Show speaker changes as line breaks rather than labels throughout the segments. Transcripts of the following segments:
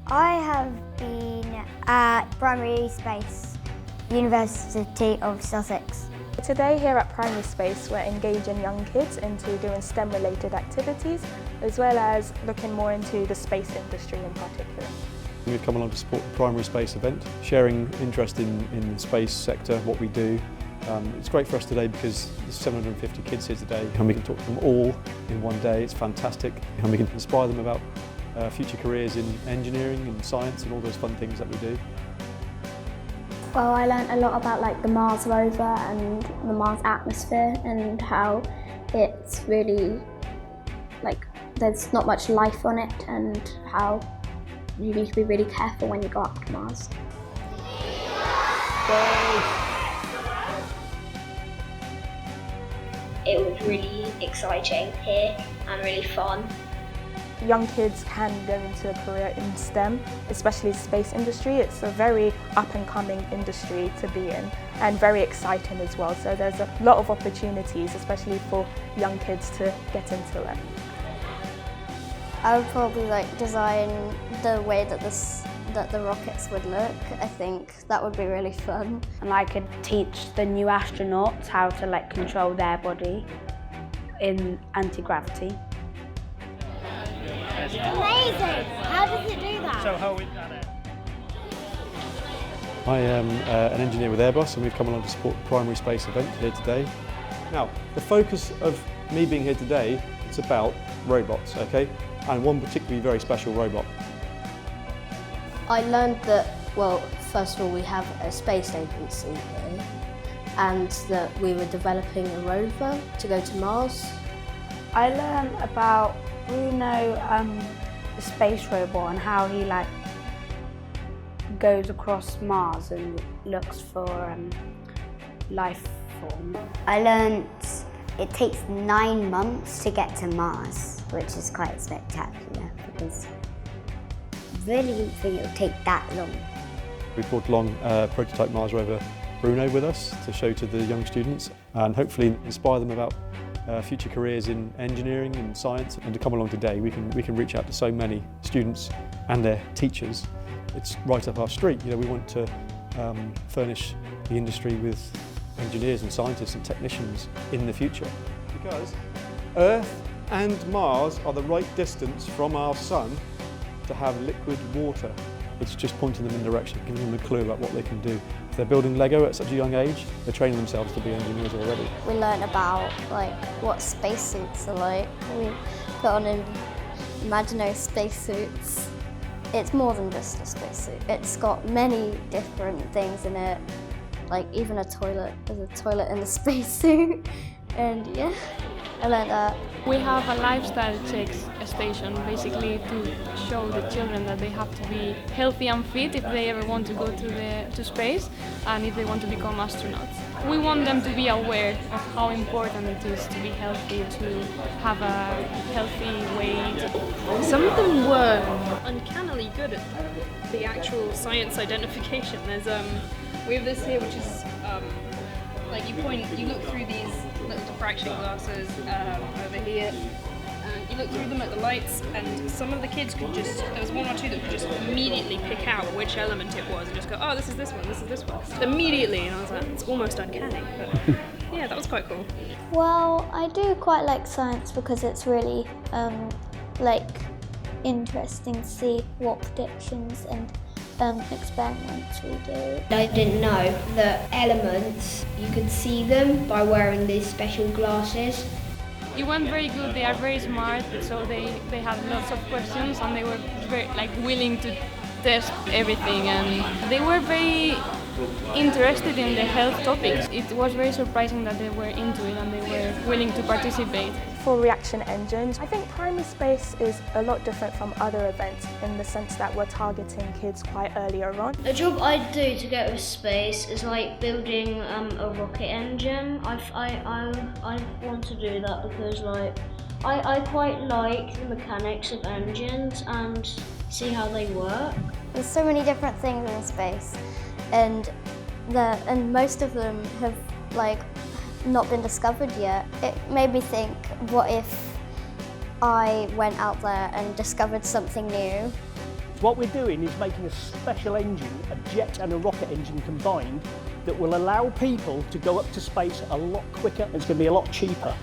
I have been at PrimarySpace University of Sussex.
Today here at PrimarySpace we're engaging young kids into doing STEM related activities as well as looking more into the space industry in particular.
We've come along to support the PrimarySpace event, sharing interest in the space sector, what we do. It's great for us today because there's 750 kids here today and we can talk to them all in one day. It's fantastic and we can inspire them about future careers in engineering and science and all those fun things that we do.
Well, I learned a lot about the Mars Rover and the Mars atmosphere and how it's really there's not much life on it and how you need to be really careful when you go up to Mars.
It was really exciting here and really fun.
Young kids can go into a career in STEM, especially the space industry. It's a very up and coming industry to be in and very exciting as well. So there's a lot of opportunities, especially for young kids to get into it.
I would probably design the way that the rockets would look. I think that would be really fun.
And I could teach the new astronauts how to control their body in anti-gravity.
Amazing! How does it do that?
So how we done it?
I am an engineer with Airbus and we've come along to support the PrimarySpace event here today. Now, the focus of me being here today is about robots, okay? And one particularly very special robot.
I learned that, well, first of all, we have a space agency here and that we were developing a rover to go to Mars.
I learned about Bruno, the space robot, and how he goes across Mars and looks for life form.
I learned it takes 9 months to get to Mars, which is quite spectacular because I really didn't think it would take that long.
We brought along prototype Mars Rover Bruno with us to show to the young students and hopefully inspire them about future careers in engineering and science. And to come along today, we can reach out to so many students and their teachers. It's right up our street. You know, we want to furnish the industry with engineers and scientists and technicians in the future. Because Earth and Mars are the right distance from our sun to have liquid water. It's just pointing them in the direction, giving them a clue about what they can do. If they're building Lego at such a young age, they're training themselves to be engineers already.
We learned about what spacesuits are like. We put on imaginary spacesuits. It's more than just a spacesuit. It's got many different things in it, even a toilet. There's a toilet in the spacesuit, and yeah, I learned that.
We have a lifestyle checks station basically to show the children that they have to be healthy and fit if they ever want to go to space and if they want to become astronauts. We want them to be aware of how important it is to be healthy, to have a healthy weight.
Some of them were uncannily good at the actual science identification. We have this here which is you look through these little diffraction glasses over here, and you look through them at the lights, and some of the kids could there was one or two that could just immediately pick out which element it was and just go, oh, this is this one, this is this one. Immediately, and I was like, it's almost uncanny, but yeah, that was quite cool.
Well, I do quite like science because it's really interesting to see what predictions and experiments we do.
I didn't know that elements, you could see them by wearing these special glasses.
It went very good, they are very smart, so they had lots of questions and they were very willing to test everything, and they were very interested in the health topics. It was very surprising that they were into it and they were willing to participate.
For reaction engines, I think PrimarySpace is a lot different from other events in the sense that we're targeting kids quite earlier on.
A job I do to get to space is building a rocket engine. I want to do that because I quite like the mechanics of engines and see how they work.
There's so many different things in space, and most of them have not been discovered yet. It made me think, what if I went out there and discovered something new
So what we're doing is making a special engine, a jet and a rocket engine combined, that will allow people to go up to space a lot quicker. It's going to be a lot cheaper.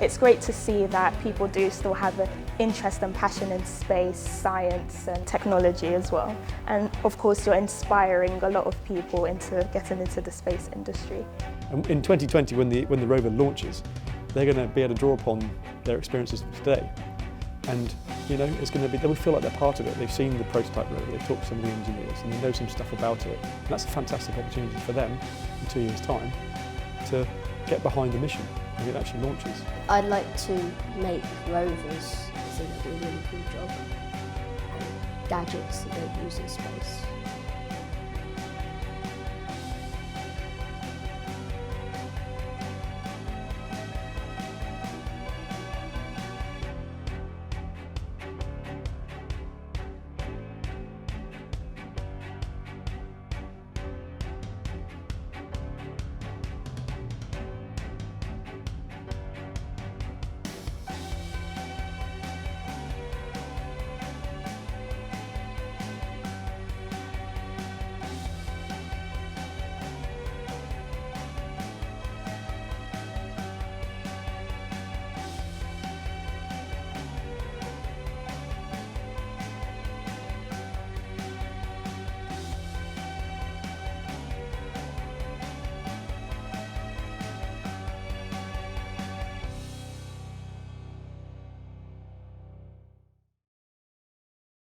It's great to see that people do still have an interest and passion in space, science and technology as well. And of course you're inspiring a lot of people into getting into the space industry.
And in 2020, when the rover launches, they're going to be able to draw upon their experiences of today. And you know, it's going to be, they will feel like they're part of it. They've seen the prototype rover, they've talked to some of the engineers and they know some stuff about it. And that's a fantastic opportunity for them in 2 years' time to get behind the mission when it actually launches.
I'd like to make rovers. I think it'd be a really cool job. And gadgets that they use in space.